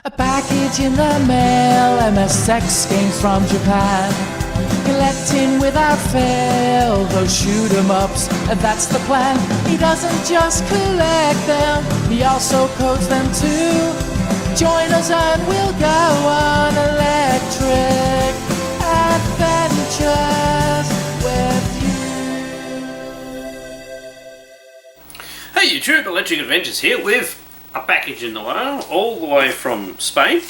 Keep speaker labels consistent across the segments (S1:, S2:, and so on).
S1: A package in the mail, MSX games from Japan. Collecting without fail, those shoot 'em ups, and that's the plan. He doesn't just collect them, he also codes them too. Join us and we'll go on electric adventures with you.
S2: Hey YouTube, Electric Adventures here with a package in the mail, all the way from Spain.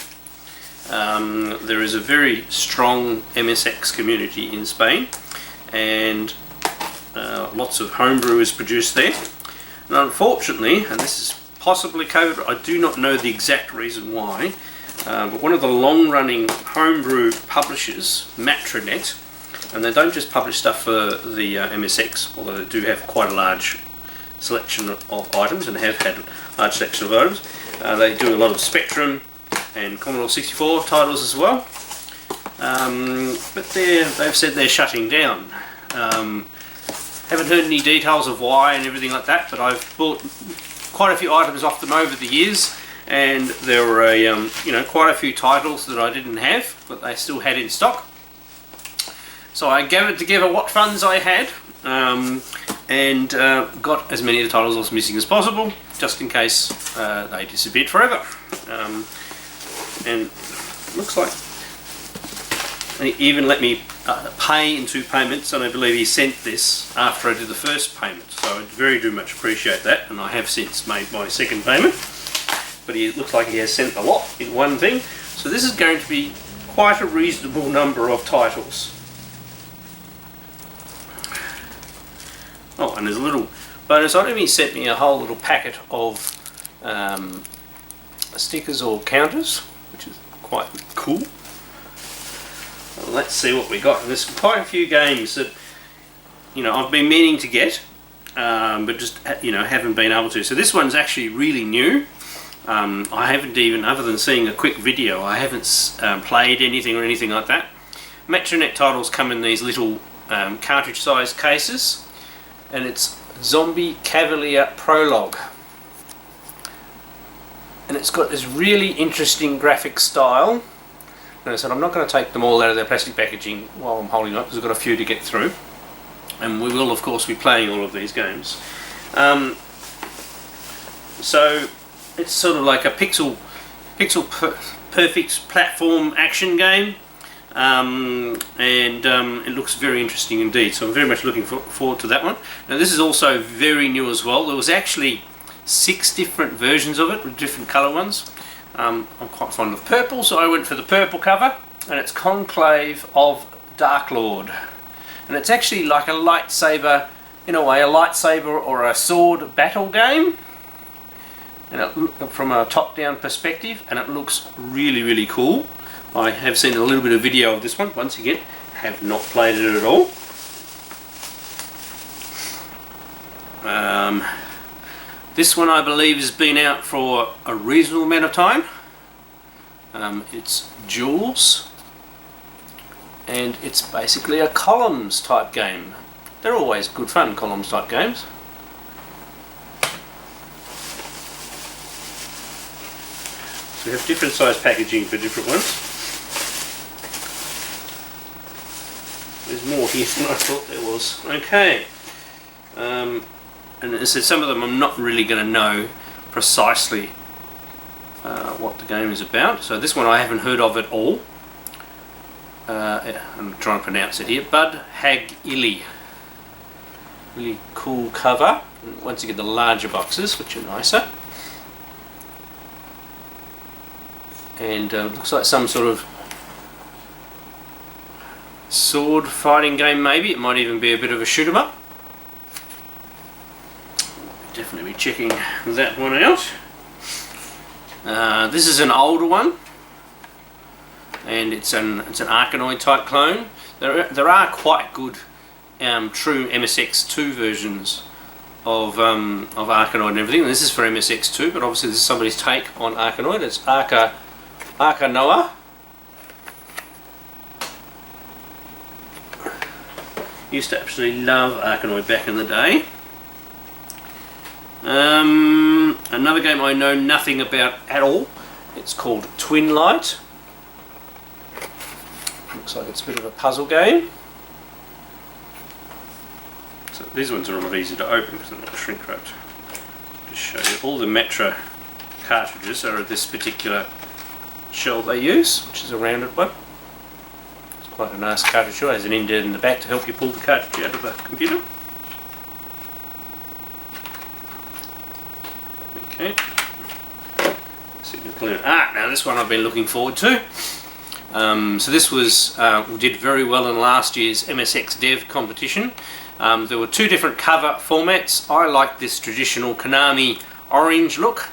S2: There is a very strong MSX community in Spain, and lots of homebrew is produced there. And unfortunately, and this is possibly COVID, I do not know the exact reason why, but one of the long-running homebrew publishers, MatraNet, and they don't just publish stuff for the MSX, although they do have quite a large selection of items and have had a large selection of items. They do a lot of Spectrum and Commodore 64 titles as well, but they've said they're shutting down. Haven't heard any details of why and everything like that, but I've bought quite a few items off them over the years, and there were quite a few titles that I didn't have but they still had in stock. So I gathered together what funds I had, and got as many of the titles I was missing as possible, just in case they disappeared forever. And looks like he even let me pay in 2 payments, and I believe he sent this after I did the first payment, so I very much appreciate that, and I have since made my second payment, but it looks like he has sent a lot in one thing, so this is going to be quite a reasonable number of titles. Oh, and there's a little bonus item. He sent me a whole little packet of stickers or counters, which is quite cool. Well, let's see what we got. And there's quite a few games that I've been meaning to get, but just haven't been able to. So this one's actually really new. I haven't even, other than seeing a quick video, I haven't played anything or anything like that. MatraNet titles come in these little cartridge-sized cases, and it's Zombie Cavalier Prologue. And it's got this really interesting graphic style. And I said I'm not going to take them all out of their plastic packaging while I'm holding it, because I've got a few to get through. And we will of course be playing all of these games. So it's sort of like a pixel perfect platform action game. It looks very interesting indeed, so I'm very much looking forward to that one. Now this is also very new as well. There was actually 6 different versions of it with different colour ones. I'm quite fond of purple, so I went for the purple cover, and it's Conclave of Darklord, and it's actually like a lightsaber, in a way, a lightsaber or a sword battle game, and from a top-down perspective, and it looks really cool. I have seen a little bit of video of this one. Once again, have not played it at all. This one I believe has been out for a reasonable amount of time. It's Jules, and it's basically a columns type game. They're always good fun, columns type games. So we have different size packaging for different ones. There's more here than I thought there was. Okay. And as I said, some of them I'm not really going to know precisely what the game is about. So this one I haven't heard of at all. I'm trying to pronounce it here. Haguili. Really cool cover. And once you get the larger boxes, which are nicer. And looks like some sort of sword fighting game maybe. It might even be a bit of a shoot 'em up. Definitely be checking that one out. This is an older one, and it's an Arkanoid type clone. There are quite good true MSX2 versions of Arkanoid and everything. And this is for MSX2, but obviously this is somebody's take on Arkanoid. It's Arkanoa. Used to absolutely love Arkanoid back in the day. Another game I know nothing about at all. It's called Twin Light. Looks like it's a bit of a puzzle game. So these ones are a lot easier to open because they're not shrink wrapped. Just show you, all the Matra cartridges are this particular shell they use, which is a rounded one. It's quite a nice cartridge. It has an indent in the back to help you pull the cartridge out of the computer. Okay. Now this one I've been looking forward to. So this was did very well in last year's MSX Dev competition. There were two different cover formats. I like this traditional Konami orange look,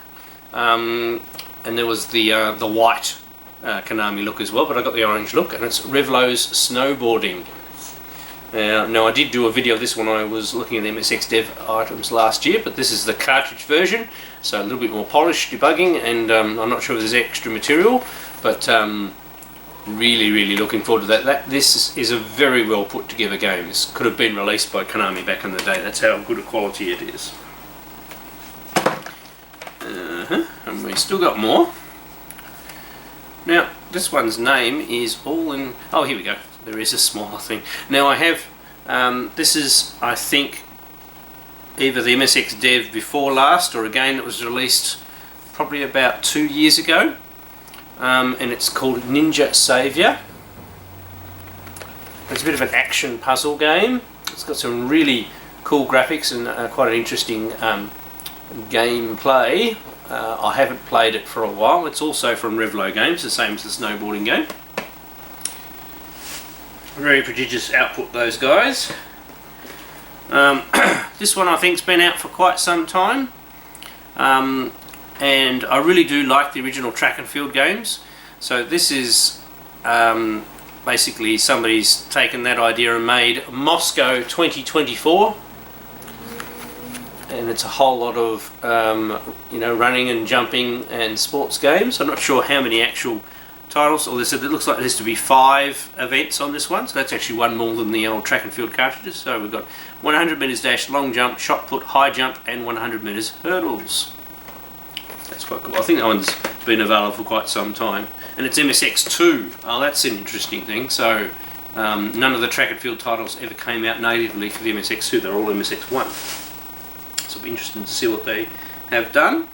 S2: and there was the white Konami look as well, but I got the orange look, and it's Revlo's Snowboarding. Now I did do a video of this when I was looking at the MSX Dev items last year, but this is the cartridge version, so a little bit more polished debugging, and I'm not sure if there's extra material, but really looking forward to that. This is a very well put together game. This could have been released by Konami back in the day. That's how good a quality it is. And we still got more. Now this one's name is all in... Oh, here we go. There is a smaller thing. Now I have, this is, I think, either the MSX Dev before last or a game that was released probably about 2 years ago, and it's called Ninja Savior. It's a bit of an action puzzle game. It's got some really cool graphics and quite an interesting gameplay. I haven't played it for a while. It's also from Revlo Games, the same as the snowboarding game. Very prodigious output, those guys. This one I think's been out for quite some time, and I really do like the original track and field games. So this is basically somebody's taken that idea and made Moscow 2024, and it's a whole lot of running and jumping and sports games. I'm not sure how many actual titles, or they said it looks like there's to be 5 events on this one, so that's actually one more than the old track and field cartridges. So we've got 100 metres dash, long jump, shot put, high jump, and 100 metres hurdles. That's quite cool. I think that one's been available for quite some time, and it's MSX2. Oh, that's an interesting thing. So none of the track and field titles ever came out natively for the MSX2. They're all MSX1. So it'll be interesting to see what they have done.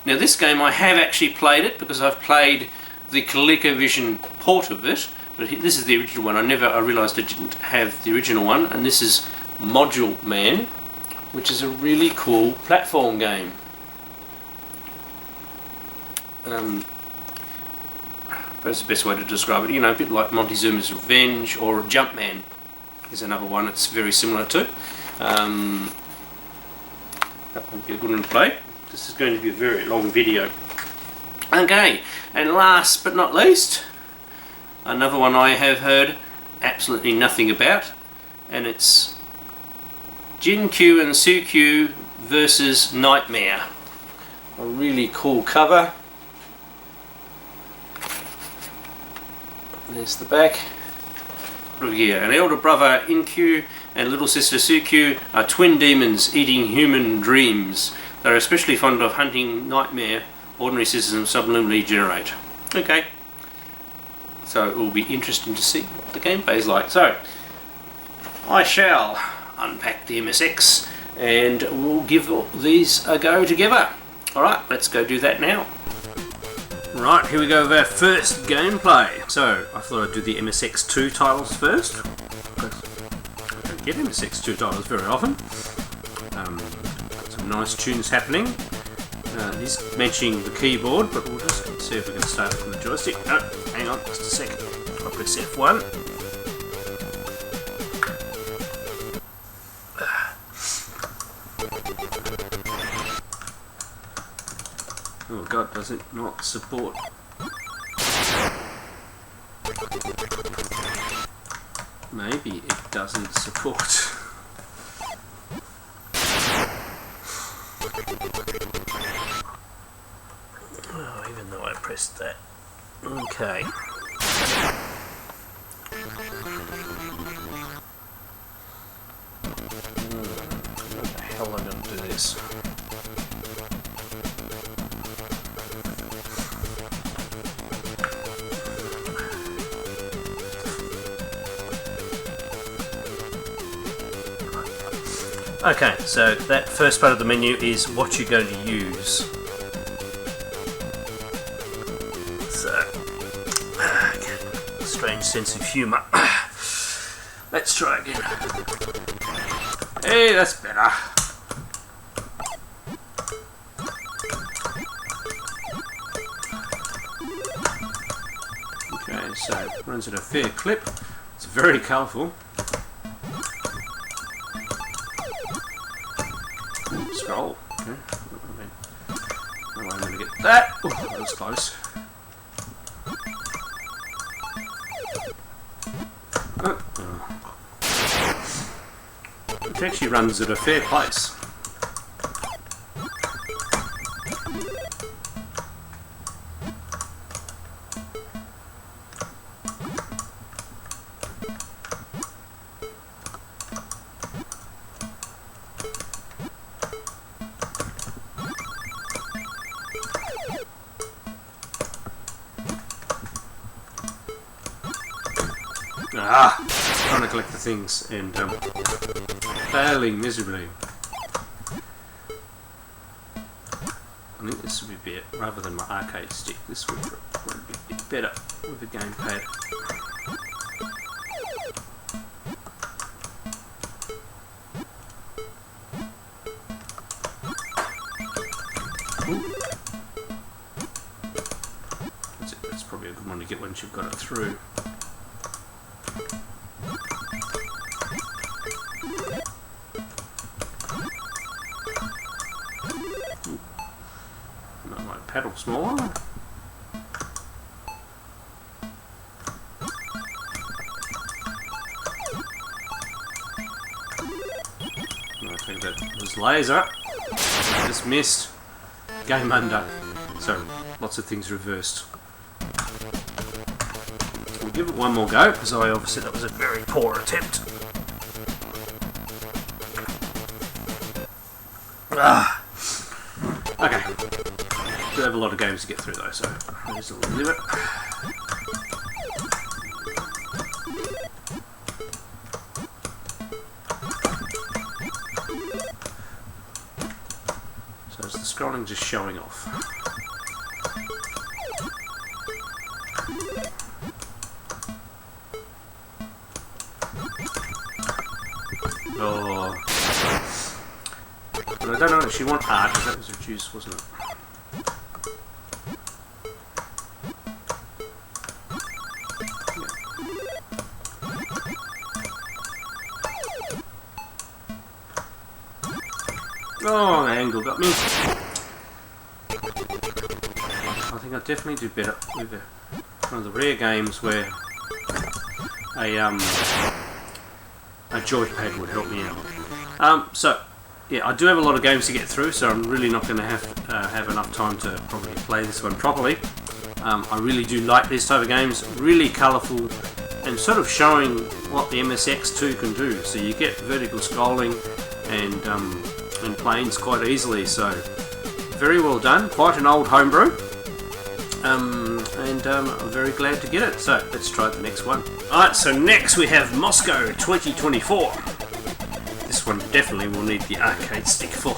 S2: Now this game I have actually played it because I've played the ColecoVision port of it, but this is the original one. I realised I didn't have the original one, and this is Module Man, which is a really cool platform game. That's the best way to describe it. A bit like Montezuma's Revenge, or Jumpman is another one it's very similar to. That won't be a good one to play. This is going to be a very long video. Okay, and last but not least, another one I have heard absolutely nothing about, and it's Q and Suku versus Nightmare. A really cool cover. There's the back. Look here, an elder brother Q and little sister Suku are twin demons eating human dreams. They're especially fond of hunting Nightmare, ordinary citizens subliminally generate. Okay, so it will be interesting to see what the gameplay is like. So I shall unpack the MSX and we'll give these a go together. Alright, let's go do that now. Right, here we go with our first gameplay. So I thought I'd do the MSX2 titles first. I don't get MSX2 titles very often. Got some nice tunes happening. He's mentioning the keyboard, but we'll just see if we can start from the joystick. Oh, hang on just a second. I'll press F1. Oh god, does it not support? Maybe it doesn't support. Oh, even though I pressed that. Okay. How the hell am I going to do this? Okay, so that first part of the menu is what you're going to use. So, strange sense of humour. Let's try again. Hey, that's better. Okay, so it runs at a fair clip. It's very colourful. Scroll. Okay. I'm going to get that. Oh, that was close. It actually runs at a fair pace. Trying to collect the things and failing miserably. I think this would be better rather than my arcade stick. This would be a bit better with a gamepad. That's probably a good one to get once you've got it through. Paddle smaller. No, I think that was laser. Just missed. Game under. So lots of things reversed. We'll give it one more go because I obviously that was a very poor attempt. Okay. We have a lot of games to get through though, so there's a limit. So is the scrolling just showing off? Oh. But I don't know if she wants art, because that was her juice, wasn't it? Oh, the angle got me. I think I definitely do better with one of the rare games where a joypad would help me out. So, yeah, I do have a lot of games to get through, so I'm really not going to have enough time to probably play this one properly. I really do like these type of games, really colourful and sort of showing what the MSX2 can do. So you get vertical scrolling and planes quite easily, so very well done. Quite an old homebrew, and I'm very glad to get it. So let's try the next one. Alright, so next we have Moscow 2024. This one definitely will need the arcade stick for,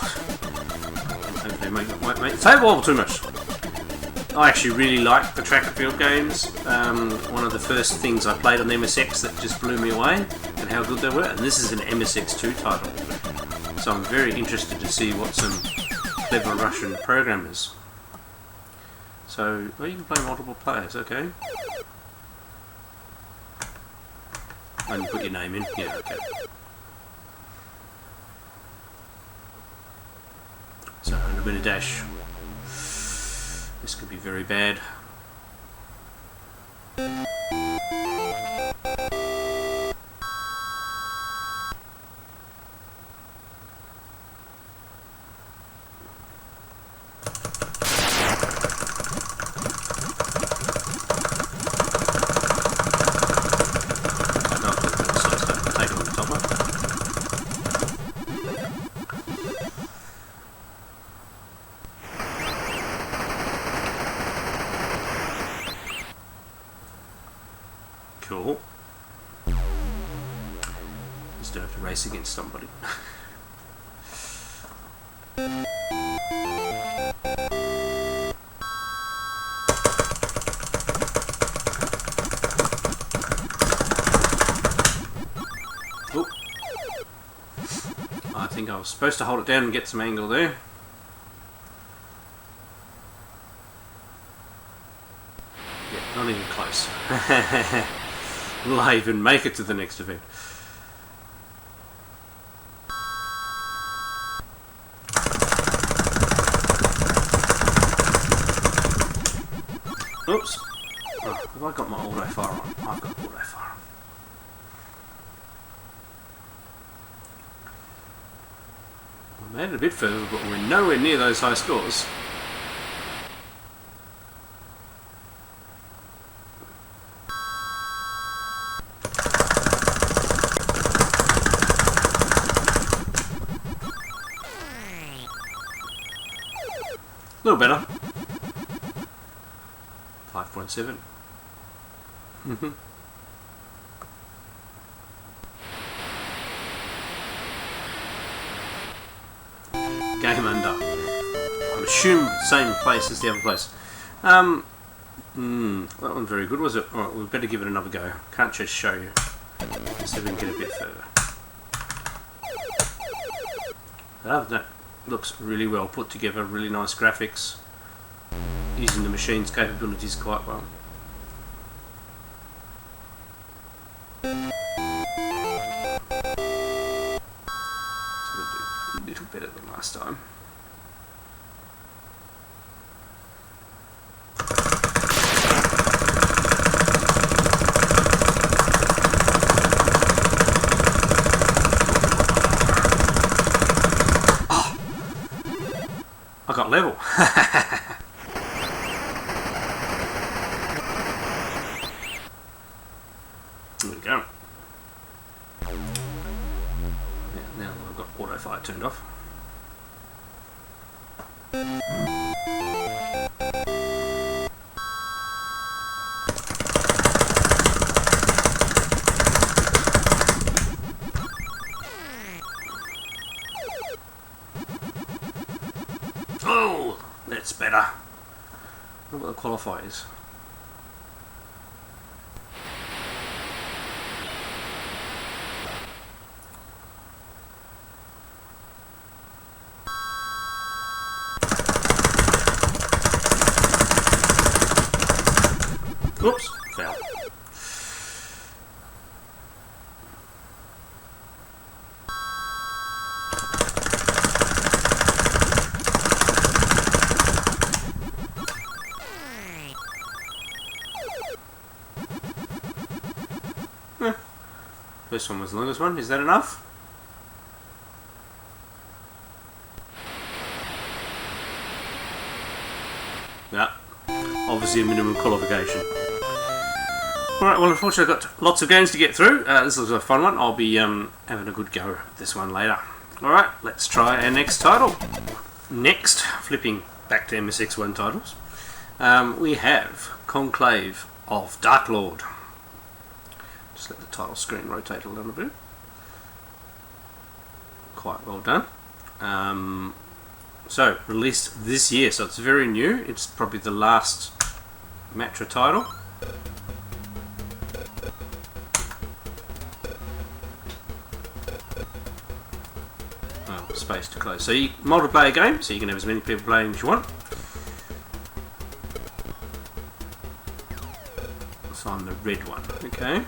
S2: and hopefully won't make the table wobble too much. I actually really like the track and field games. One of the first things I played on the MSX that just blew me away and how good they were, and this is an MSX2 title. So I'm very interested to see what some clever Russian programmers. So, well, you can play multiple players, okay. And you put your name in, yeah, okay. So, a bit of dash. This could be very bad. Cool. Just don't have to race against somebody. Oh. I think I was supposed to hold it down and get some angle there. Yeah, not even close. Will I even make it to the next event? Oops. Oh, have I got my auto fire on? I've got auto fire on. We made it a bit further, but we're nowhere near those high scores. A little better. 5.7. Game under. I assume same place as the other place. That wasn't very good, was it? Alright, we better give it another go. Can't just show you. So we can get a bit further. Other than that, looks really well put together, really nice graphics. Using the machine's capabilities quite well. So we'll do a little better than last time. Oh! I got level. There we go. Yeah, now I've got auto fire turned off. Oh, that's better. What about the qualifiers? Oops, fell. First one was the longest one. Is that enough? Yeah. Obviously a minimum qualification. Alright, well unfortunately I've got lots of games to get through. This was a fun one. I'll be having a good go at this one later. Alright, let's try our next title. Next, flipping back to MSX1 titles, we have Conclave of Darklord. Just let the title screen rotate a little bit. Quite well done. So, released this year, so it's very new. It's probably the last Matra title. Oh, space to close. So, you multiplayer game, so you can have as many people playing as you want. So, I'm the red one, okay.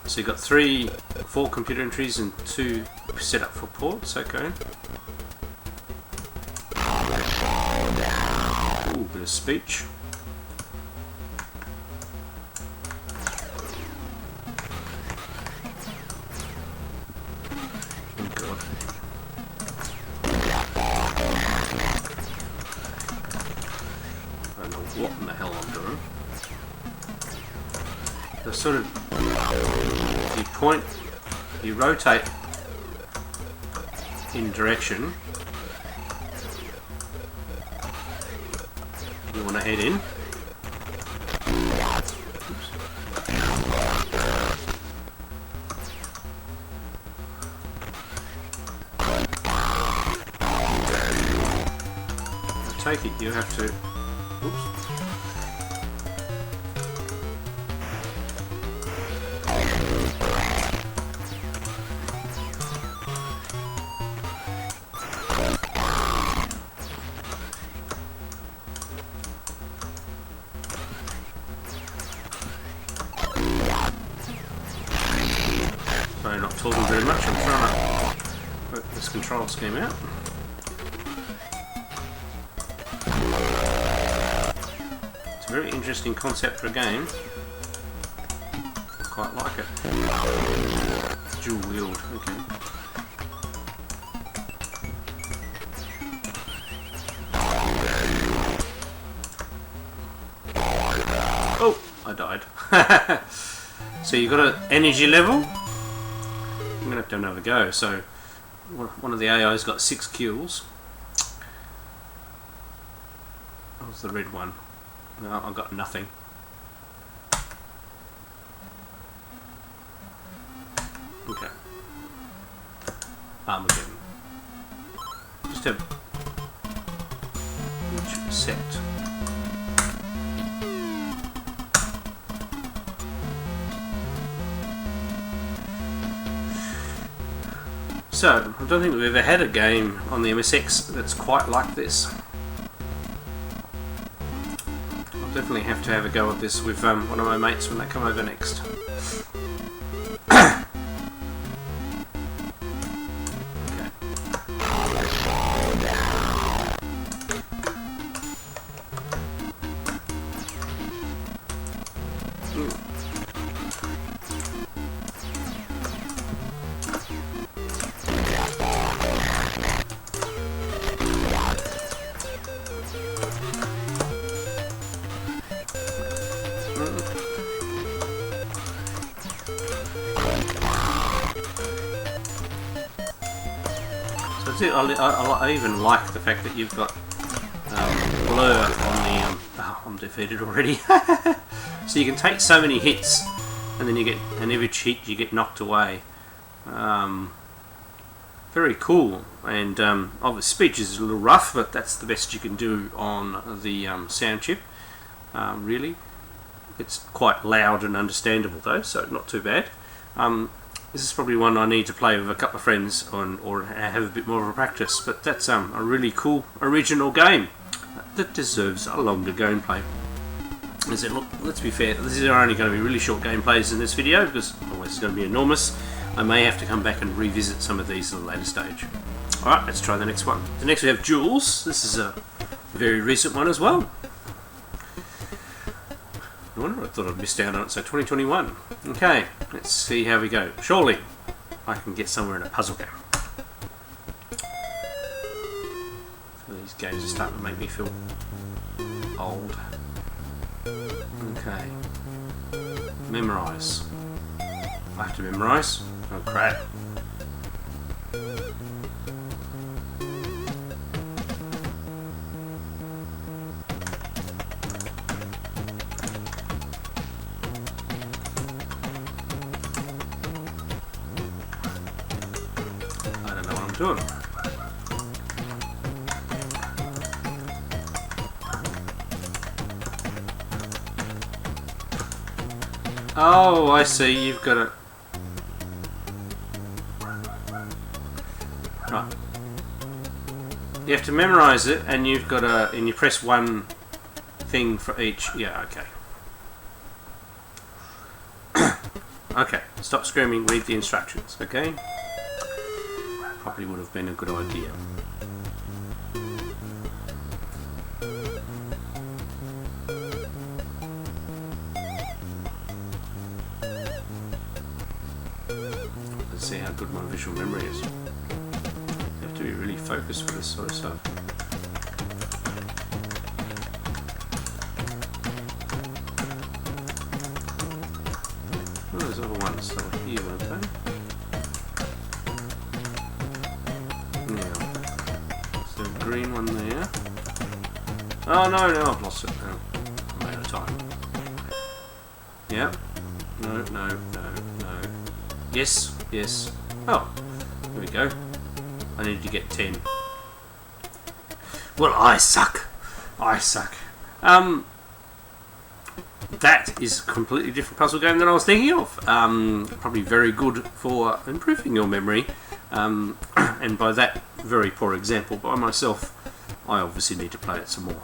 S2: So you've got 4 computer entries and 2 set up for ports, okay. Ooh, bit of speech. Oh god. I don't know what in the hell I'm doing. They're sort of... You point, you rotate in direction you want to head in. Oops. take it you have to... Oops. Sorry, not talking very much. I'm trying to work this control scheme out. It's a very interesting concept for a game. I quite like it. Dual wield, okay. Oh, I died. So you've got an energy level. I'm going to have to have another go. So one of the AI's got 6 kills. That was the red one. No, I've got nothing. Okay. Armageddon. Just have each set. So, I don't think we've ever had a game on the MSX that's quite like this. I'll definitely have to have a go at this with one of my mates when they come over next. I even like the fact that you've got blur on the... oh, I'm defeated already. So you can take so many hits, and then you get, and every hit you get knocked away. Very cool, and obviously speech is a little rough, but that's the best you can do on the sound chip. Really, it's quite loud and understandable though, so not too bad. This is probably one I need to play with a couple of friends on, or have a bit more of a practice, but that's a really cool original game that deserves a longer gameplay. Look, let's be fair, this is only going to be really short gameplays in this video because otherwise it's going to be enormous. I may have to come back and revisit some of these at a later stage. Alright, let's try the next one. The next we have Jules. This is a very recent one as well. No wonder I thought I'd missed out on it. So 2021. Okay, let's see how we go. Surely I can get somewhere in a puzzle game. These games are starting to make me feel old. Okay. Memorise. I have to memorise. Oh crap. Doing. Oh, I see. You've got it. Right. You have to memorize it, and you've got a, and you press one thing for each. Yeah. Okay. Okay. Stop screaming. Read the instructions. Okay. Probably would have been a good idea. Let's see how good my visual memory is. You have to be really focused for this sort of stuff. Oh, there's other ones that were here, weren't they? Green one there. Oh no, I've lost it now. I'm out of time. Yep. No. Yes. Oh, there we go. I need to get 10. Well, I suck. I suck. That is a completely different puzzle game than I was thinking of. Probably very good for improving your memory. And by that very poor example by myself, I obviously need to play it some more.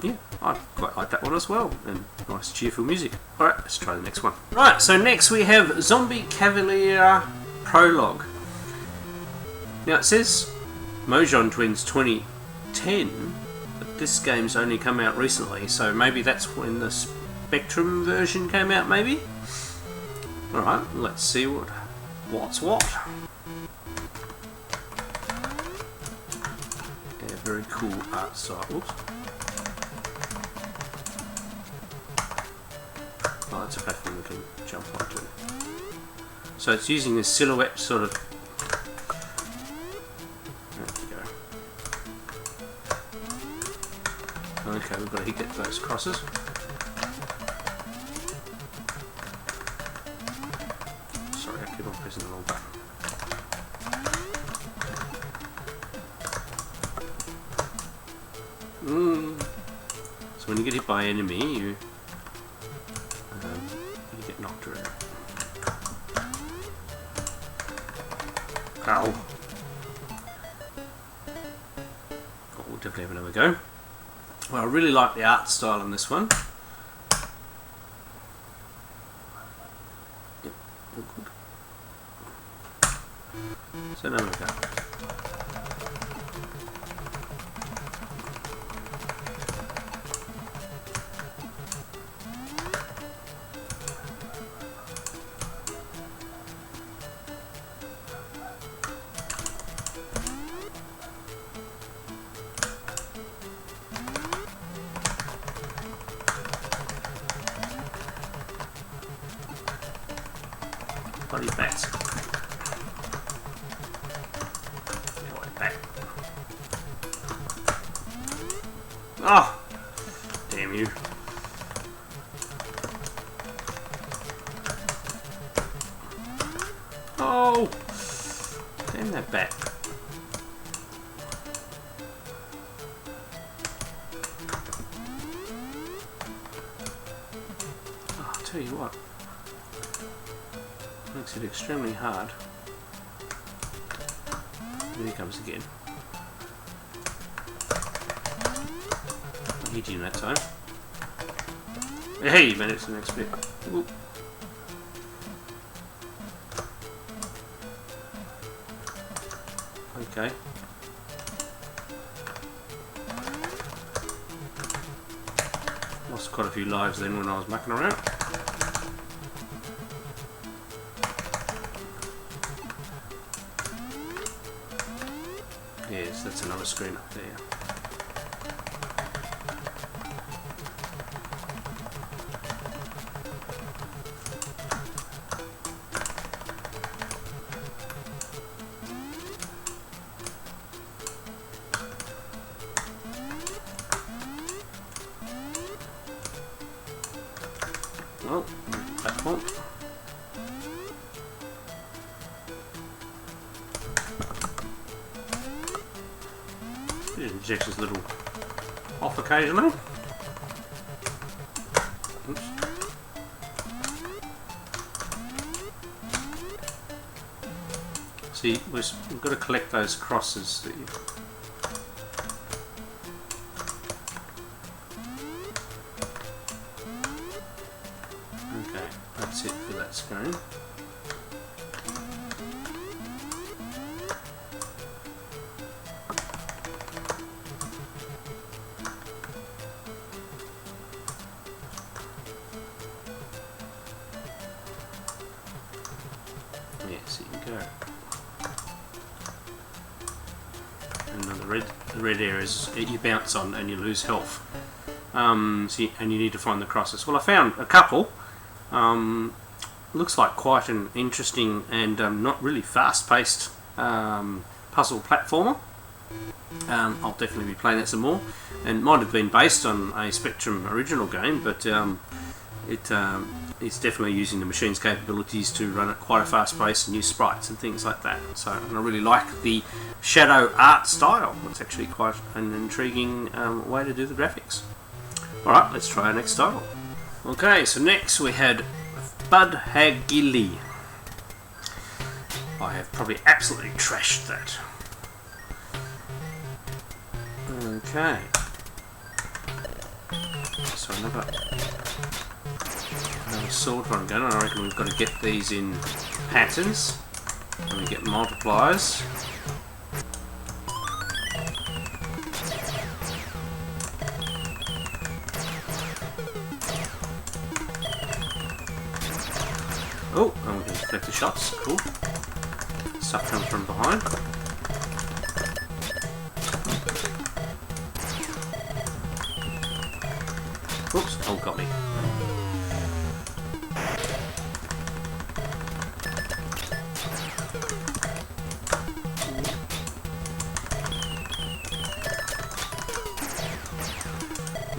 S2: Yeah, I quite like that one as well, and nice cheerful music. Alright, let's try the next one. Right, so next we have Zombie Cavalier Prologue. Now it says Mojang Twins 2010, but this game's only come out recently, so maybe that's when the Spectrum version came out, maybe? Alright, let's see what's what. Yeah, very cool art style. Oops. Oh, that's a platform we can jump onto. So it's using this silhouette sort of. There we go. Okay, we've got to get those crosses. Sorry, I keep on pressing the wrong button. So when you get hit by an enemy, you get knocked around. Ow. Oh, we'll definitely have another go. Well, I really like the art style on this one. Yep, all good. So now we go. Bloody bats. Get away, bat. Oh! Damn you. Oh! Damn that bat. Oh, I'll tell you what. Makes it extremely hard. Here he comes again. I hit him that time. Hey, man, it's the next bit. Ooh. Okay. Lost quite a few lives then when I was mucking around. Yes, that's another screen up there. Well, platform. It injects a little off occasionally. Oops. See, we've got to collect those crosses that you. Okay, that's it for that screen. Yes, you can go. And the red areas you bounce on and you lose health. And you need to find the crosses. Well, I found a couple. Looks like quite an interesting and not really fast-paced puzzle platformer. I'll definitely be playing that some more. And it might have been based on a Spectrum original game, but it it's definitely using the machine's capabilities to run at quite a fast pace and use sprites and things like that. So, and I really like the shadow art style. It's actually quite an intriguing way to do the graphics. Alright, let's try our next title. Okay, so next we had Bud Haguili. I have probably absolutely trashed that. Okay. So another sword run gun. I reckon we've got to get these in patterns. And we get multipliers. Oh, and we can deflect the shots. Cool. Stuff comes from behind. Oops, oh, got me.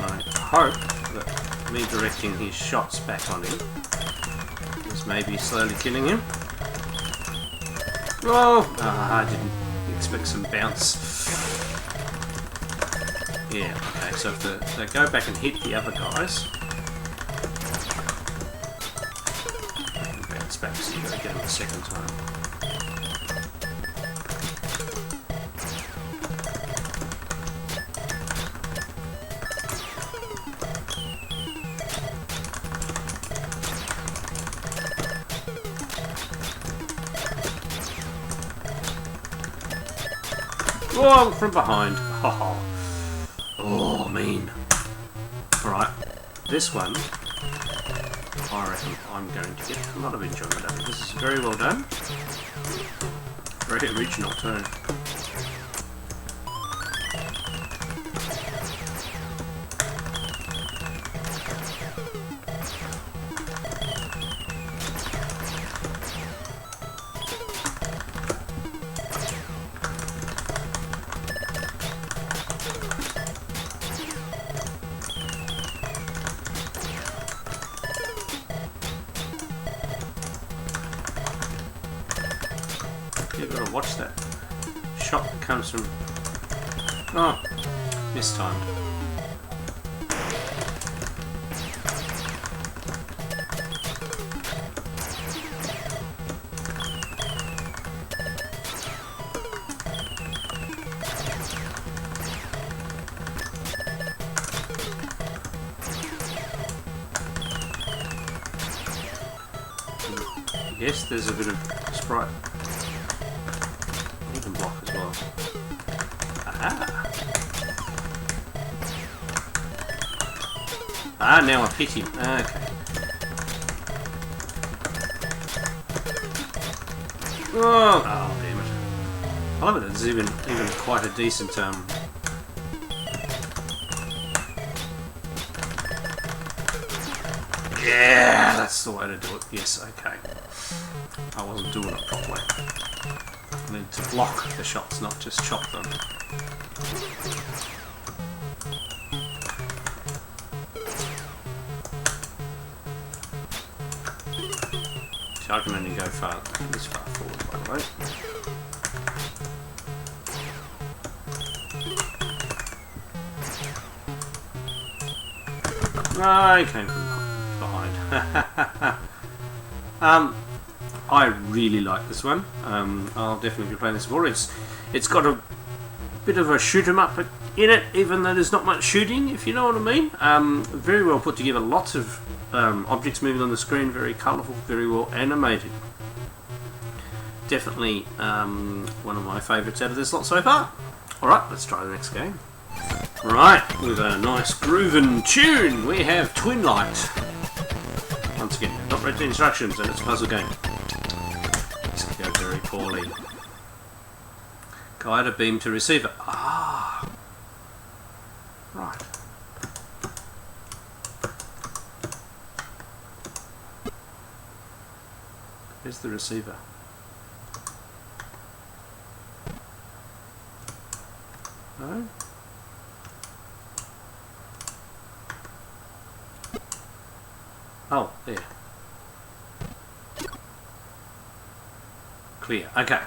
S2: I hope that me directing his shots back on him is maybe slowly killing him. Oh, I didn't expect some bounce. Yeah, okay, so if they go back and hit the other guys, bounce back so you gotta get them the second time. Oh, from behind. Oh, mean. Alright, this one, I reckon I'm going to get a lot of enjoyment out of. This is very well done. Very original too. You've got to watch that shot that comes from... Oh, mistimed. Yes, there's a bit of sprite. You can block as well. Aha! Ah, now I've hit him. Okay. Oh, damn it. I love it. It's even quite a decent yeah, that's the way to do it. Yes, okay. I wasn't doing it properly. I need to block the shots, not just chop them. So I can only go this far forward, by the way. I came from behind. I really like this one. I'll definitely be playing this more. It's got a bit of a shoot 'em up in it, even though there's not much shooting, if you know what I mean. Very well put together. Lots of objects moving on the screen. Very colourful. Very well animated. Definitely one of my favourites out of this lot so far. Alright, let's try the next game. Right, with a nice grooving tune, we have Twin Light. Once again, not read the instructions, and it's a puzzle game. This can go very poorly. Guide a beam to receiver. Ah, right. Where's the receiver? No? Oh, there. clear. Okay.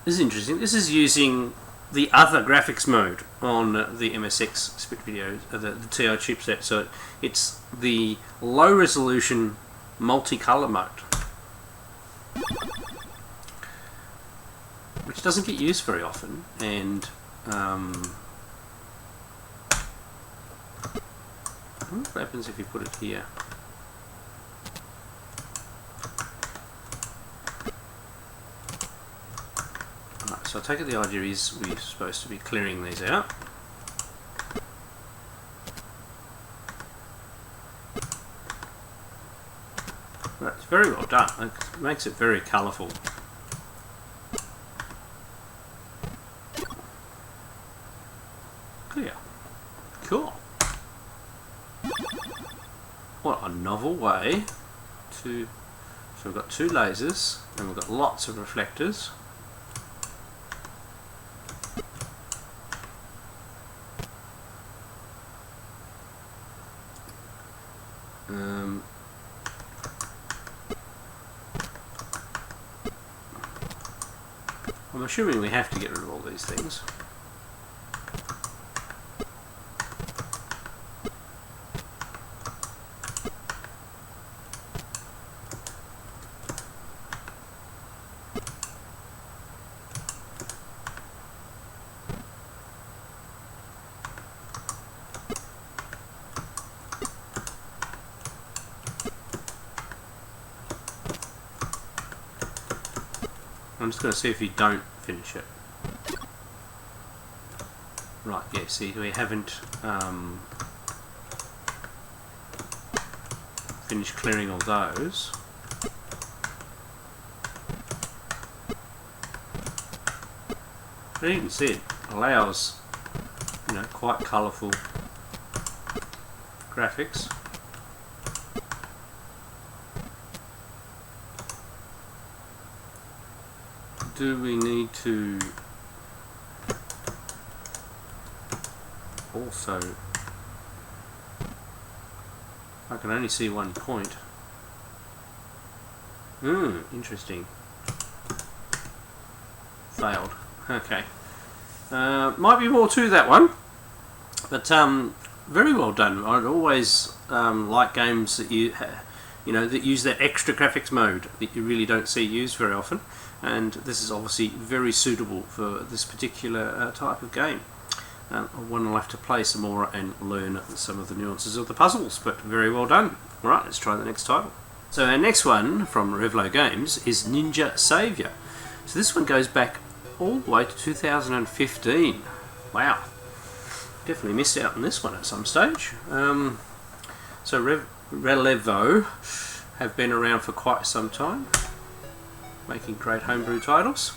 S2: This is interesting. This is using the other graphics mode on the MSX Spectravideo, the TI chipset. So it's the low resolution multicolour mode, which doesn't get used very often. And what happens if you put it here? Right, so I take it the idea is we're supposed to be clearing these out. That's very well done. It makes it very colourful. Clear. Cool. What a novel way to... So we've got 2 lasers and we've got lots of reflectors. I'm assuming we have to get rid of all these things. I'm just going to see if you don't finish it. Right, yeah, see, we haven't finished clearing all those. But you can see it allows, you know, quite colourful graphics. Do we need to also... I can only see one point. Interesting. Failed. Okay. Might be more to that one, but very well done. I'd always like games that you know, that use that extra graphics mode that you really don't see used very often. And this is obviously very suitable for this particular type of game. One will have to play some more and learn some of the nuances of the puzzles, but very well done. Alright, let's try the next title. So our next one from Revlo Games is Ninja Savior. So this one goes back all the way to 2015. Wow, definitely missed out on this one at some stage. So Revlo have been around for quite some time, making great homebrew titles.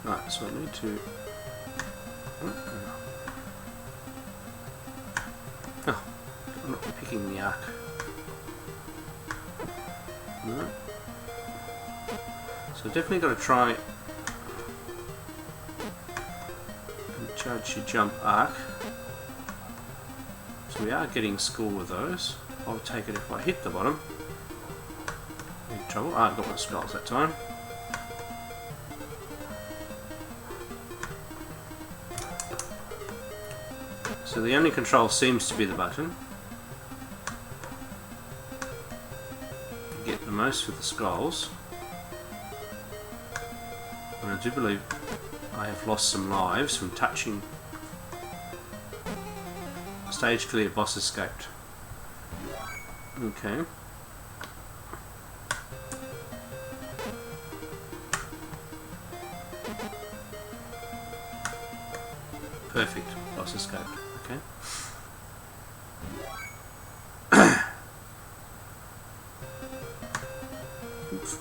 S2: Right, so I need to... Oh, I'm not picking the arc. No. So definitely got to try and judge your jump arc. So we are getting score with those. I'll take it if I hit the bottom. In trouble. I got my skulls that time. So the only control seems to be the button. Get the most with the skulls. And I do believe I have lost some lives from touching. Stage clear, boss escaped. Okay. Perfect, boss escaped. Okay. Oops.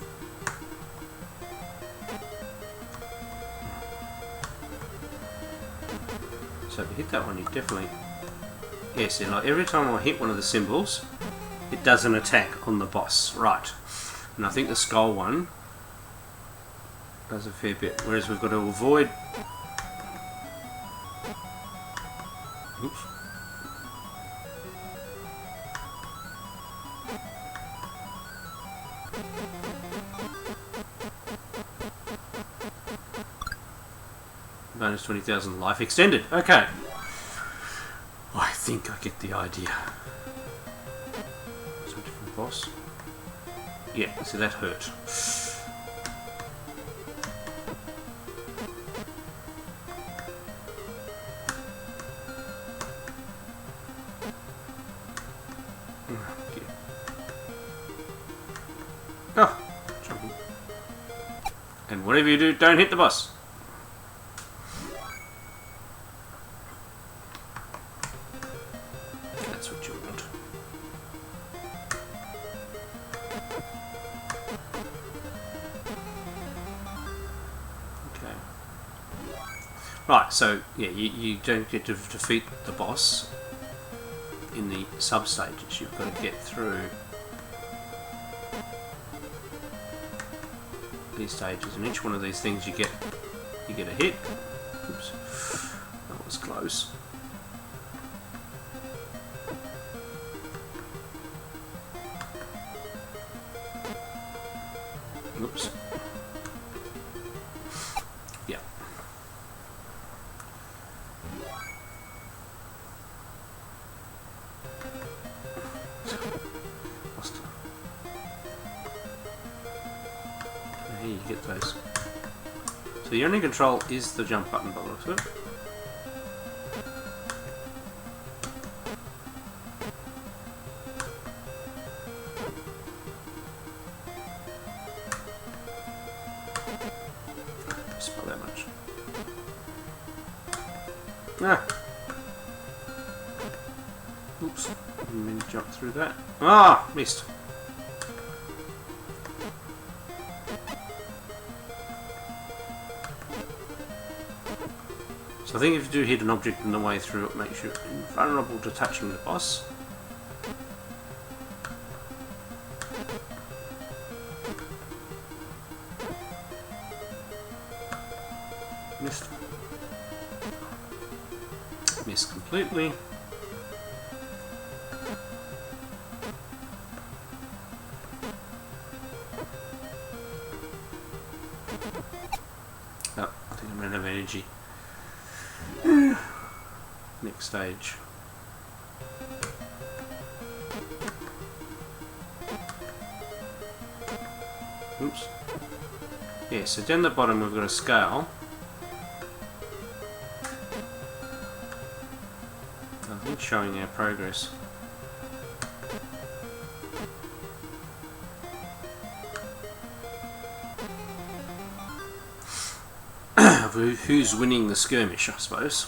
S2: So if you hit that one, you definitely... Yes, yeah, like every time I hit one of the symbols, it does an attack on the boss. Right. And I think the skull one does a fair bit. Whereas we've got to avoid Oops. Bonus 20,000 life extended. Okay. I think I get the idea. Is it a different boss? Yeah, so that hurt. Okay. Oh, jumping. And whatever you do, don't hit the boss. That's what you want. Okay. Right, so yeah, you don't get to defeat the boss in the sub-stages. You've got to get through these stages, and each one of these things you get a hit. Oops, that was close. Oops. Yeah. Lost it. Here you get those. So the only control is the jump button by the looks of it. Just by that much. Ah. Oops. Didn't mean to jump through that. Ah, missed. So I think if you do hit an object on the way through, it makes you invulnerable to touching the boss. Missed. Missed completely. Oh, I think I'm out of energy. Next stage. Oops. Yeah, so down the bottom we've got a scale. I think showing our progress. Of who's winning the skirmish, I suppose.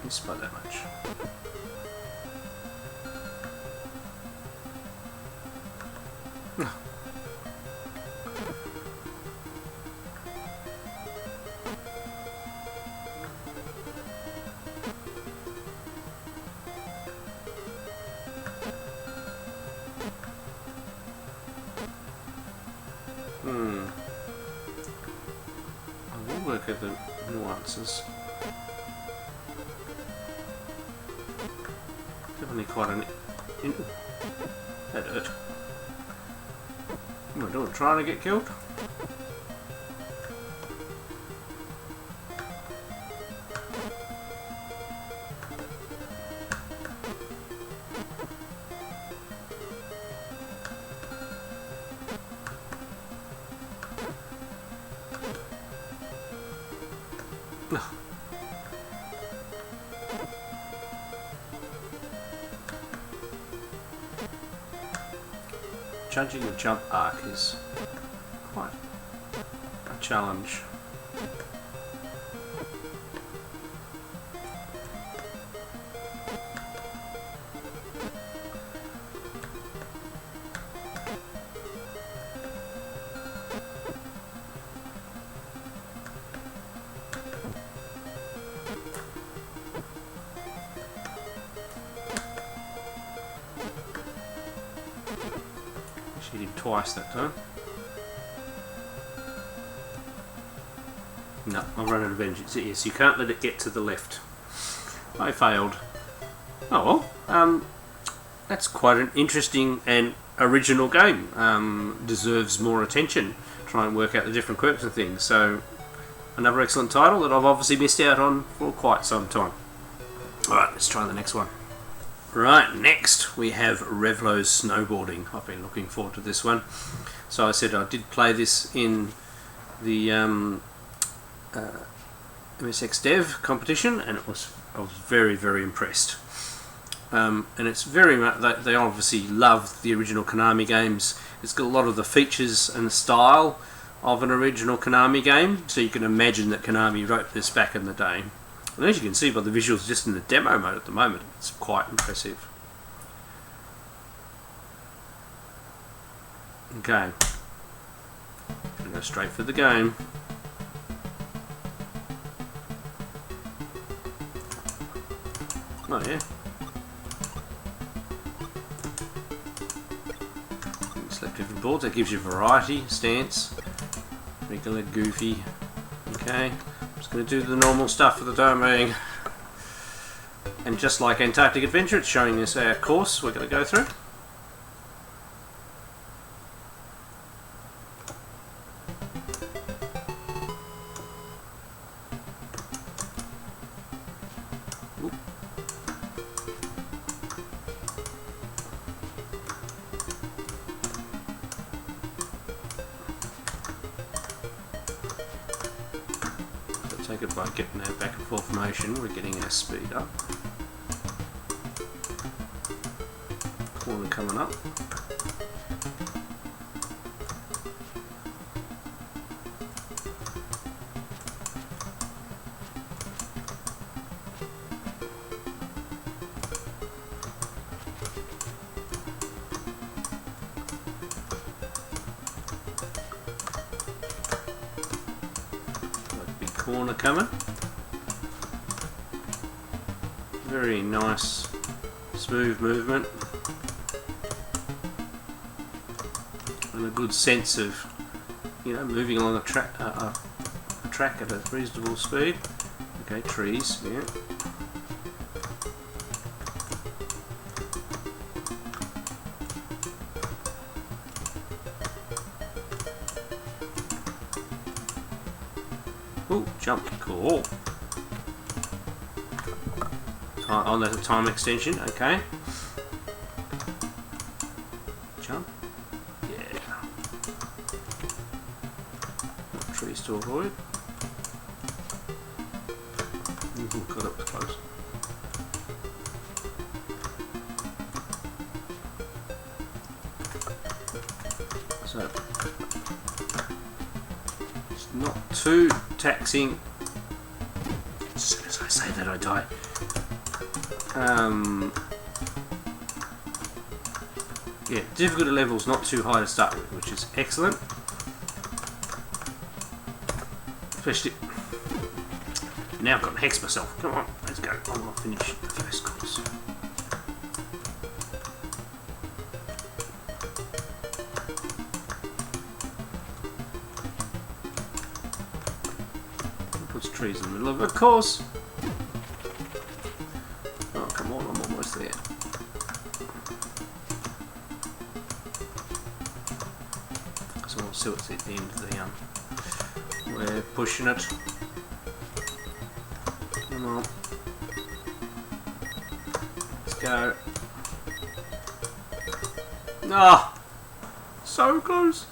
S2: Missed by that much. I will work at the nuances. Definitely quite an... That hurt. What am I doing? Trying to get killed? Judging a jump arc is quite a challenge. Hit him twice that time. No, I've run out of vengeance. Yes, you can't let it get to the left. I failed. Oh well, that's quite an interesting and original game. Deserves more attention. Try and work out the different quirks and things. So, another excellent title that I've obviously missed out on for quite some time. Alright, let's try the next one. Right, next we have Revlo Snowboarding. I've been looking forward to this one. So I said I did play this in the MSX Dev competition, and I was very, very impressed. And it's very much, they obviously love the original Konami games. It's got a lot of the features and style of an original Konami game, so you can imagine that Konami wrote this back in the day. And as you can see by the visuals just in the demo mode at the moment, it's quite impressive. Okay, gonna go straight for the game. Oh yeah. Select different boards, that gives you variety, stance, regular, goofy. Okay, I'm just going to do the normal stuff for the domain. And just like Antarctic Adventure, it's showing us our course we're going to go through. Take it by getting our back and forth motion, we're getting our speed up. Corner coming up. Corner coming. Very nice, smooth movement, and a good sense of, you know, moving along a track at a reasonable speed. Okay, trees, yeah. Ooh, jump, cool. Oh, there's a time extension, okay. Jump, yeah. Trees to avoid. Ooh, got up close. So, it's not too taxing. As soon as I say that, I die. Yeah, difficulty level's not too high to start with, which is excellent. Especially now I've got to hex myself. Come on, let's go. I want to finish the first course. Puts trees in the middle of a course. Oh, come on, I'm almost there. So we'll see what's at the end of the we're pushing it. Come on. Let's go. Ah! So close.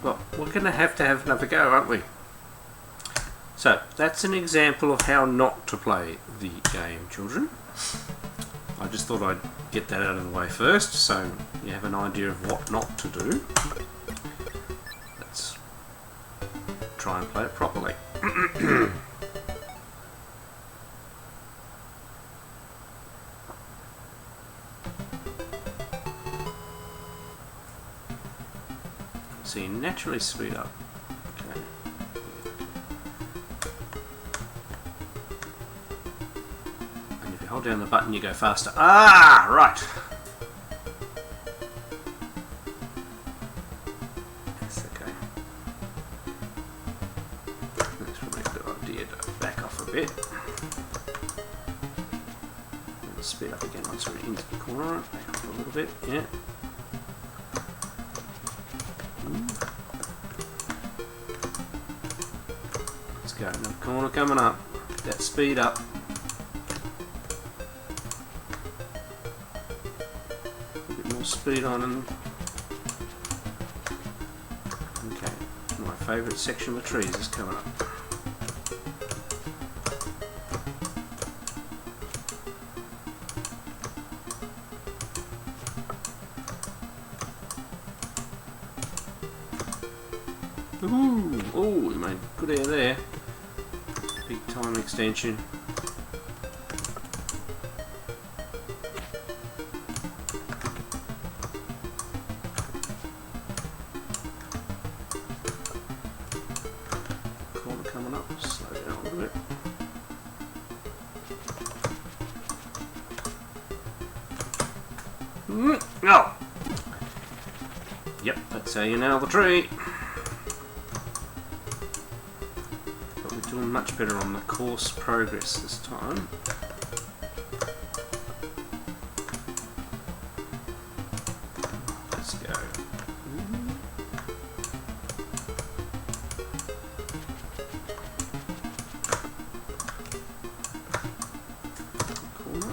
S2: Well, we're going to have another go, aren't we? So, that's an example of how not to play the game, children. I just thought I'd get that out of the way first, so you have an idea of what not to do. Let's try and play it properly. So you naturally speed up. Okay. And if you hold down the button, you go faster. Ah, right. Speed up again once we're into the corner. Back up a little bit. Yeah. Let's go. Another corner coming up. Get that speed up. A bit more speed on and. Okay. My favourite section of the trees is coming up. Ooh, oh, we made good air there. Big time extension. Corner coming up, slow down a little bit. Oh! Yep, that's how you nail the tree. Doing much better on the course progress this time. Let's go. Corner.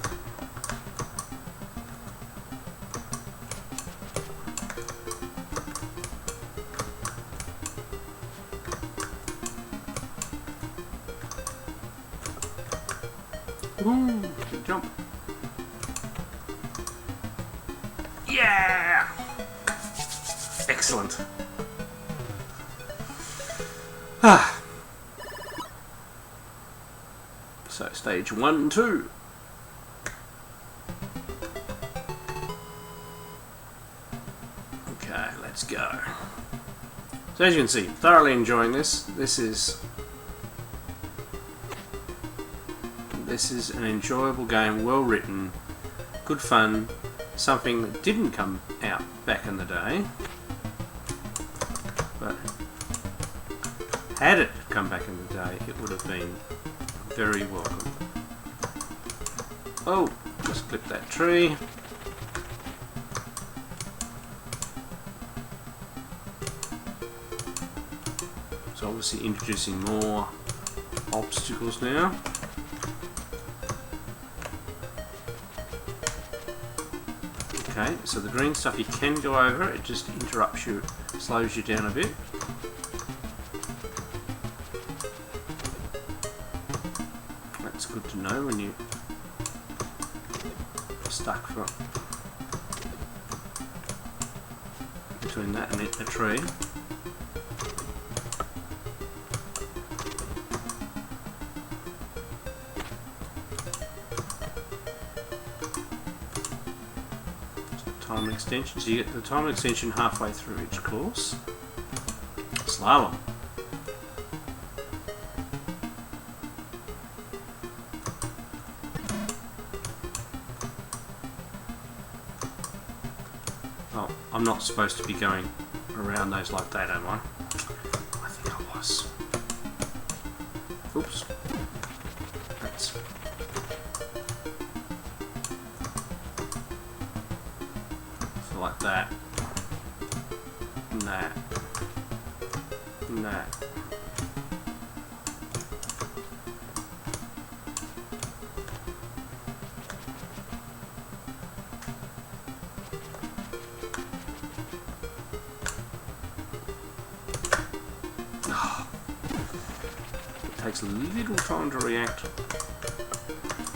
S2: Ooh, good jump. Yeah! Excellent. Ah. So stage 1 and 2. Okay, let's go. So as you can see, thoroughly enjoying this. This is an enjoyable game, well written, good fun, something that didn't come out back in the day, but had it come back in the day, it would have been very welcome. Oh, just clip that tree. So obviously introducing more obstacles now. Okay, so the green stuff you can go over, it just interrupts you, slows you down a bit. That's good to know when you're stuck between that and a tree. Time extension, so you get the time extension halfway through each course. Slalom. Oh, I'm not supposed to be going around those like that, am I? I think I was. Oops. That's... like that. And that. And that. Oh. It takes a little time to react.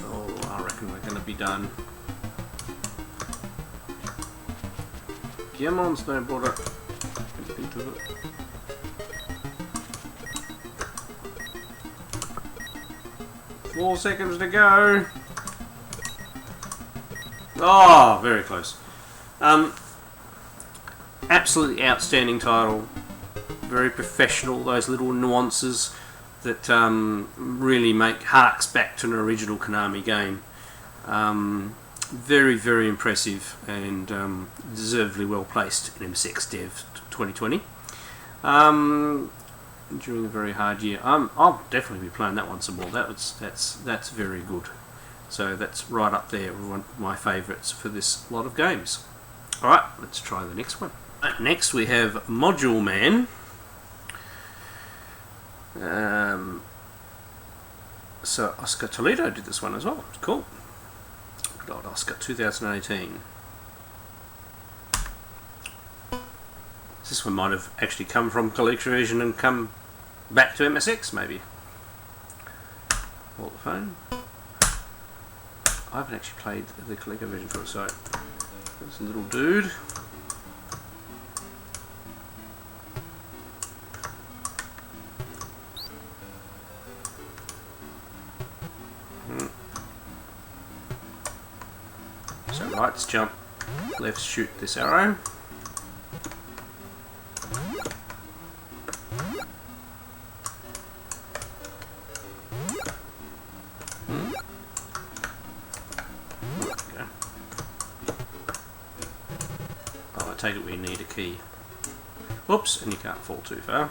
S2: Oh, I reckon we're going to be done. Come on, snowboarder. Get into it. Four seconds to go. Oh, very close. Absolutely outstanding title. Very professional. Those little nuances that really harks back to an original Konami game. Very, very impressive and deservedly well placed in MSX Dev 2020. During a very hard year, I'll definitely be playing that one some more. That's very good. So that's right up there, one of my favourites for this lot of games. Alright, let's try the next one. Next we have Module Man. So Oscar Toledo did this one as well. It's cool. Good old Oscar, 2018. This one might have actually come from ColecoVision and come back to MSX, maybe. Hold the phone. I haven't actually played the ColecoVision for it, so there's a little dude. So right's jump, left's shoot this arrow. Take it we need a key. Whoops, and you can't fall too far.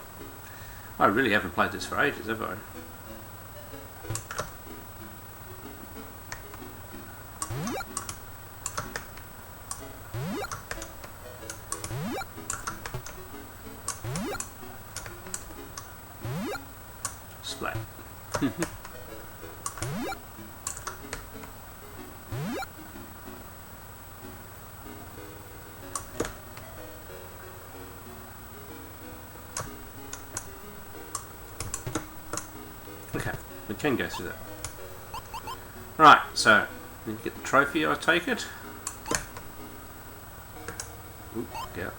S2: I really haven't played this for ages, have I? Splat. Okay, we can go through that. Right, so you get the trophy, I take it. Oop, yeah.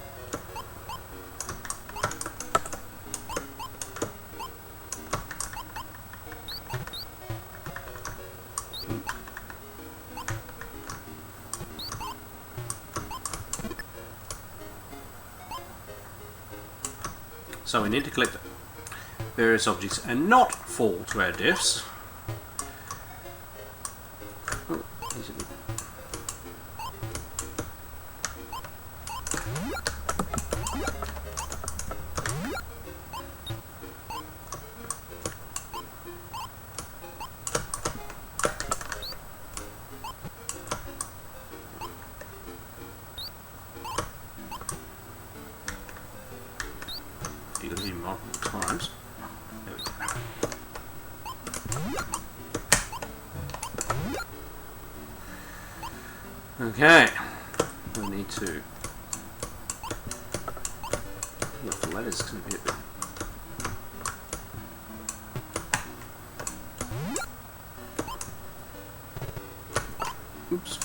S2: So we need to collect various objects and not fall to our deaths. Oh, easily. You can do multiple times. There we go. Okay, we need to get off the ladders because it'll be a bit. Oops.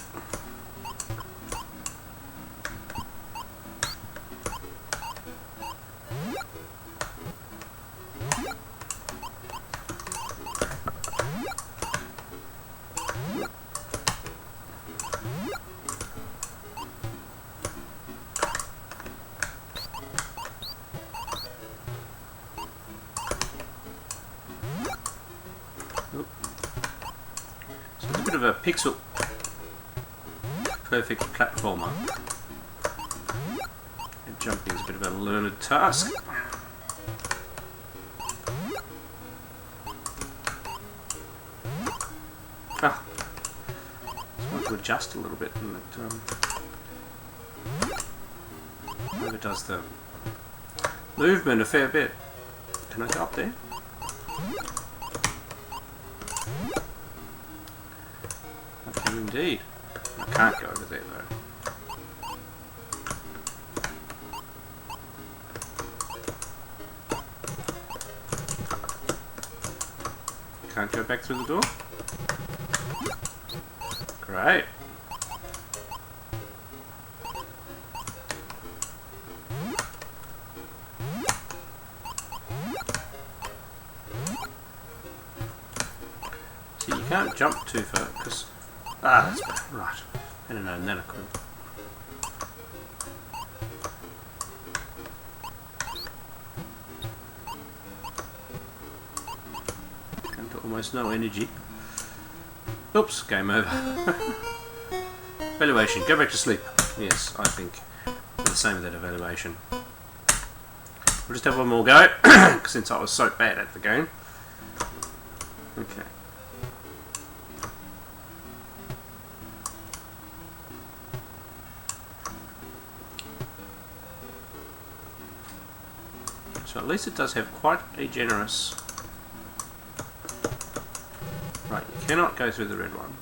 S2: So it's a bit of a pixel perfect platformer, and jumping is a bit of a learned task. Ah, just want to adjust a little bit, and it overdoes the movement a fair bit. Can I go up there? I can indeed. I can't go over there though. Can't go back through the door? Great. See, you can't jump too far because... Ah, that's better. Right. I don't know, and then I couldn't. Down to almost no energy. Oops, game over. Evaluation, go back to sleep. Yes, I think we're the same with that evaluation. We'll just have one more go, since I was so bad at the game. Okay. So at least it does have quite a generous... Right, you cannot go through the red one.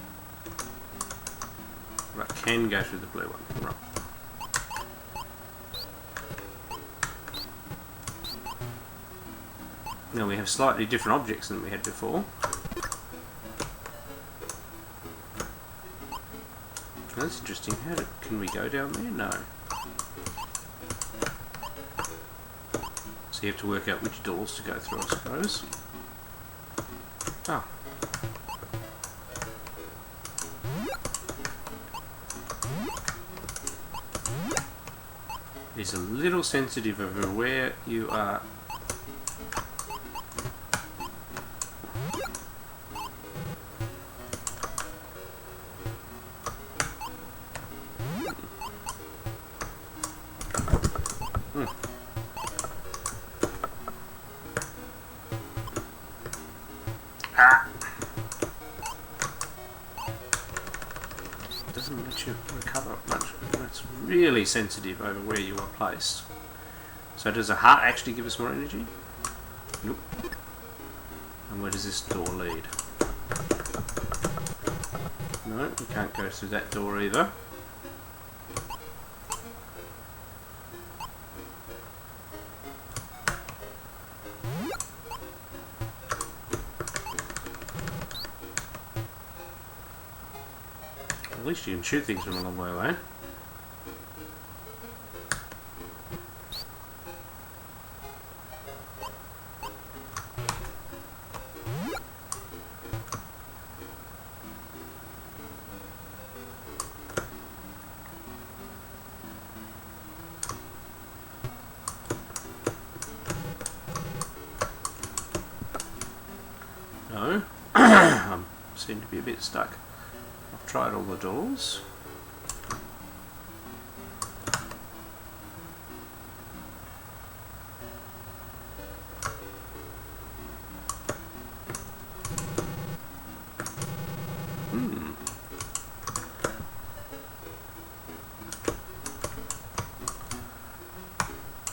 S2: But can go through the blue one. Right. Now we have slightly different objects than we had before. That's interesting. Can we go down there? No. So you have to work out which doors to go through, I suppose. Oh. It's a little sensitive over where you are. Doesn't let you recover much. It's really sensitive over where you are placed. So does a heart actually give us more energy? Nope. And where does this door lead? No, we can't go through that door either. At least you can shoot things from a long way away. No, I seem to be a bit stuck. I've tried all the doors.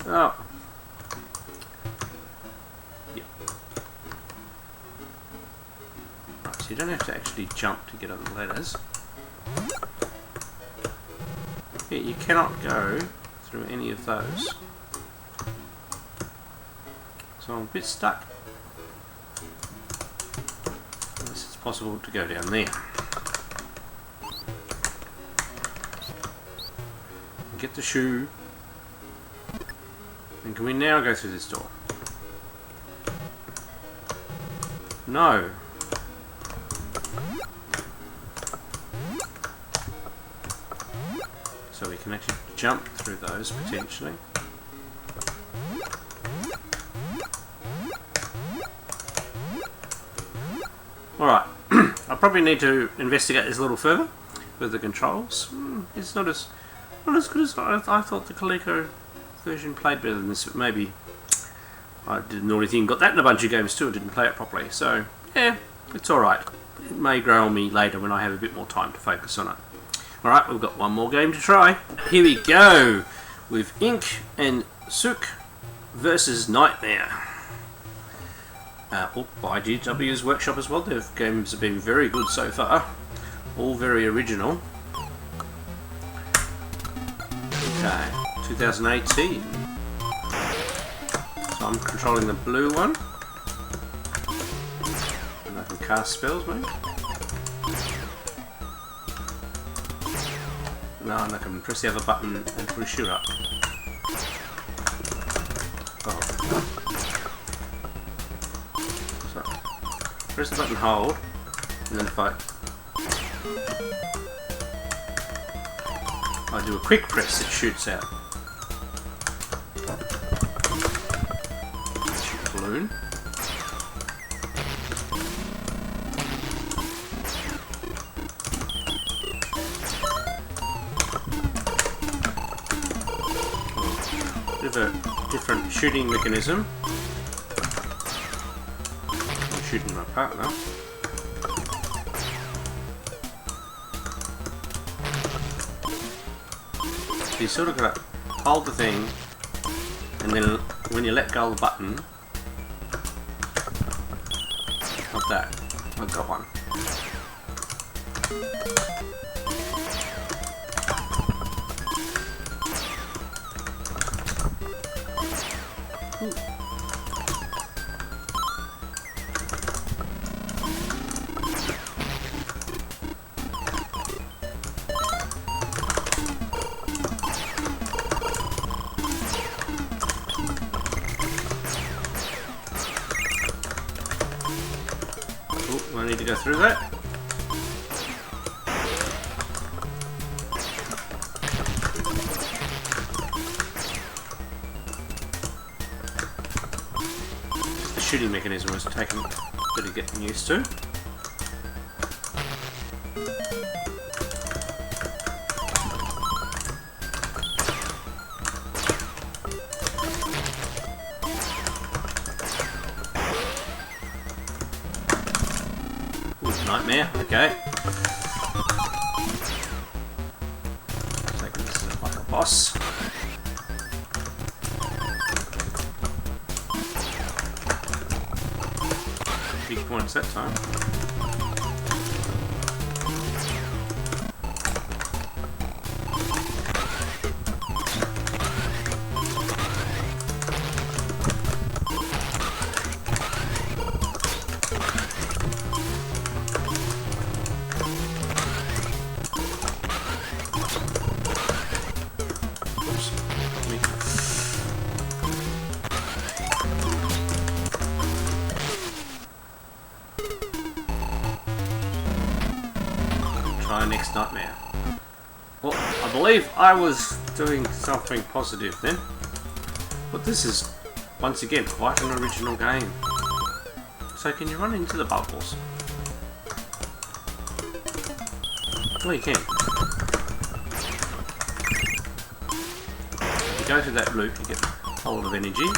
S2: Oh. Yeah. Right, so you don't have to actually jump to get on the ladders. Yeah, you cannot go through any of those. So I'm a bit stuck. Unless it's possible to go down there. Get the shoe. And can we now go through this door? No. So we can actually jump through those potentially. Alright, I probably need to investigate this a little further with the controls. It's not as good as I thought the Coleco version played better than this, but maybe I did an naughty thing, got that in a bunch of games too and didn't play it properly. So yeah, it's alright. It may grow on me later when I have a bit more time to focus on it. Alright, we've got one more game to try. Here we go with Q and Suku versus Nightmare. All by GW's Workshop as well. Their games have been very good so far. All very original. Okay, 2018. So I'm controlling the blue one. And I can cast spells, maybe? No, and I can press the other button and put a shoe up. Oh. So, press the button, hold, and then if I do a quick press, it shoots out. Shoot a balloon. Bit of a different shooting mechanism. I'm shooting my partner. You sort of got to hold the thing and then when you let go of the button, like that. I've got one. Ooh. I need to go through that. The shooting mechanism was taking a bit of getting used to. Nightmare, okay. Take this like a boss. Big points that time. Next nightmare. Well, I believe I was doing something positive then, but this is once again quite an original game. So can you run into the bubbles? Well, you can. If you go through that loop, you get a whole lot of energy.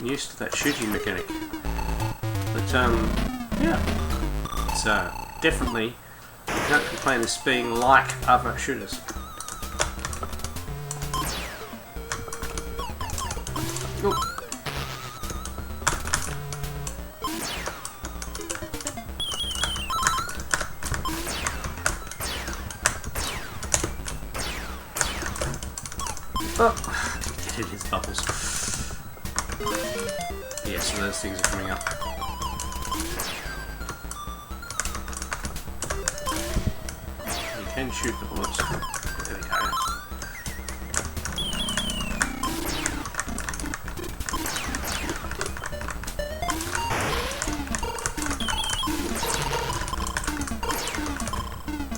S2: Used to that shooting mechanic, but yeah, it's definitely, you can't complain this being like other shooters. Ooh. Oh, it hits bubbles. Yeah, so those things are coming up. You can shoot the bullets. There we go.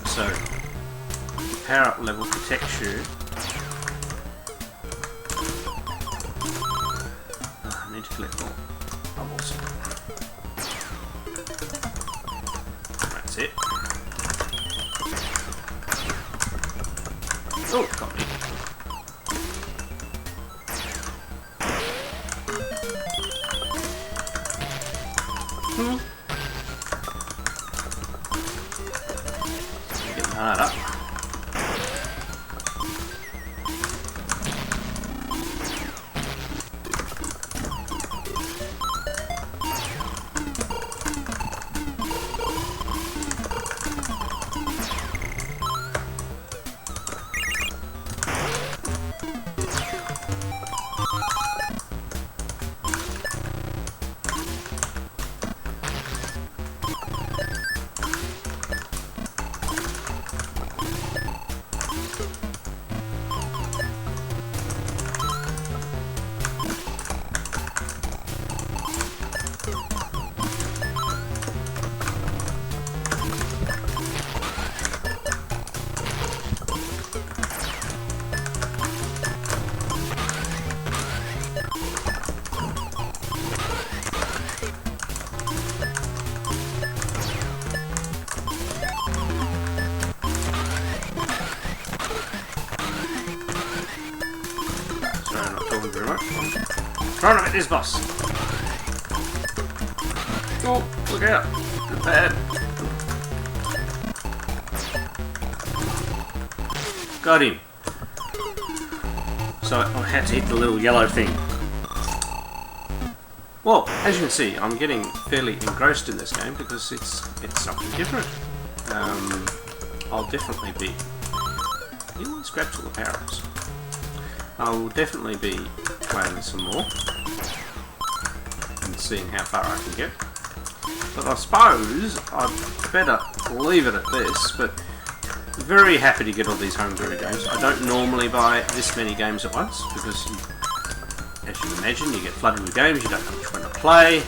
S2: So, power up level protects you. I need to collect more bubbles. That's it. Oh, got me. Getting hard up. Alright. Trying to get this boss. Oh, look out. It's bad. Got him. So I had to hit the little yellow thing. Well, as you can see, I'm getting fairly engrossed in this game because it's something different. I'll definitely be... You always grabs all the power-ups. I will definitely be playing some more and seeing how far I can get. But I suppose I'd better leave it at this, but very happy to get all these homebrew games. I don't normally buy this many games at once because, as you can imagine, you get flooded with games, you don't know which one to play,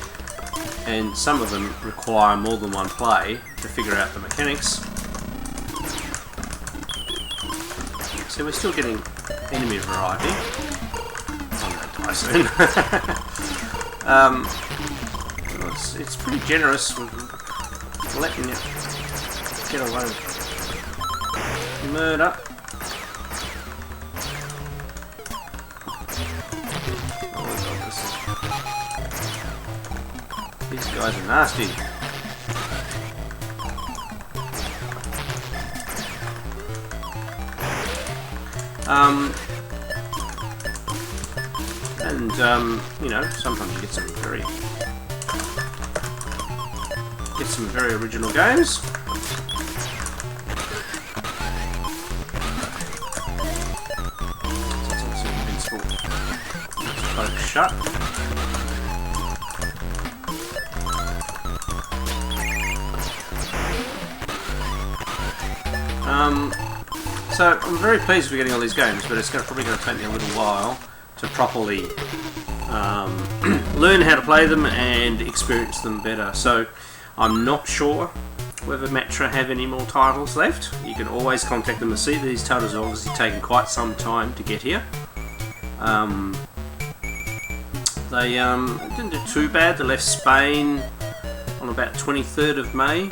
S2: and some of them require more than one play to figure out the mechanics. So we're still getting enemy variety. I'm going to die soon. It's pretty generous with letting it get away with murder. Oh god, these guys are nasty. You know, sometimes you get some very original games. That's also invincible. Let's both shut. So I'm very pleased with getting all these games, but it's probably going to take me a little while to properly learn how to play them and experience them better. So I'm not sure whether Matra have any more titles left. You can always contact them to see. These titles have obviously taken quite some time to get here. They didn't do too bad. They left Spain on about 23rd of May.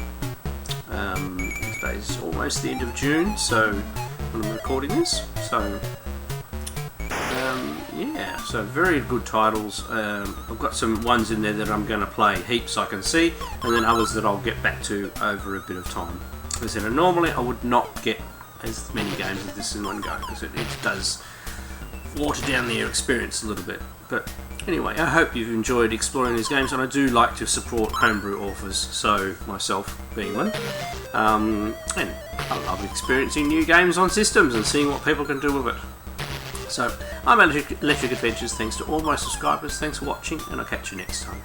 S2: Today's almost the end of June, so when I'm recording this. So yeah, so very good titles. I've got some ones in there that I'm going to play heaps, I can see, and then others that I'll get back to over a bit of time. As I said, normally I would not get as many games as this in one go, because it does water down the experience a little bit. But anyway, I hope you've enjoyed exploring these games, and I do like to support homebrew authors, so myself being one. And I love experiencing new games on systems and seeing what people can do with it. So, I'm Electric Adventures. Thanks to all my subscribers. Thanks for watching, and I'll catch you next time.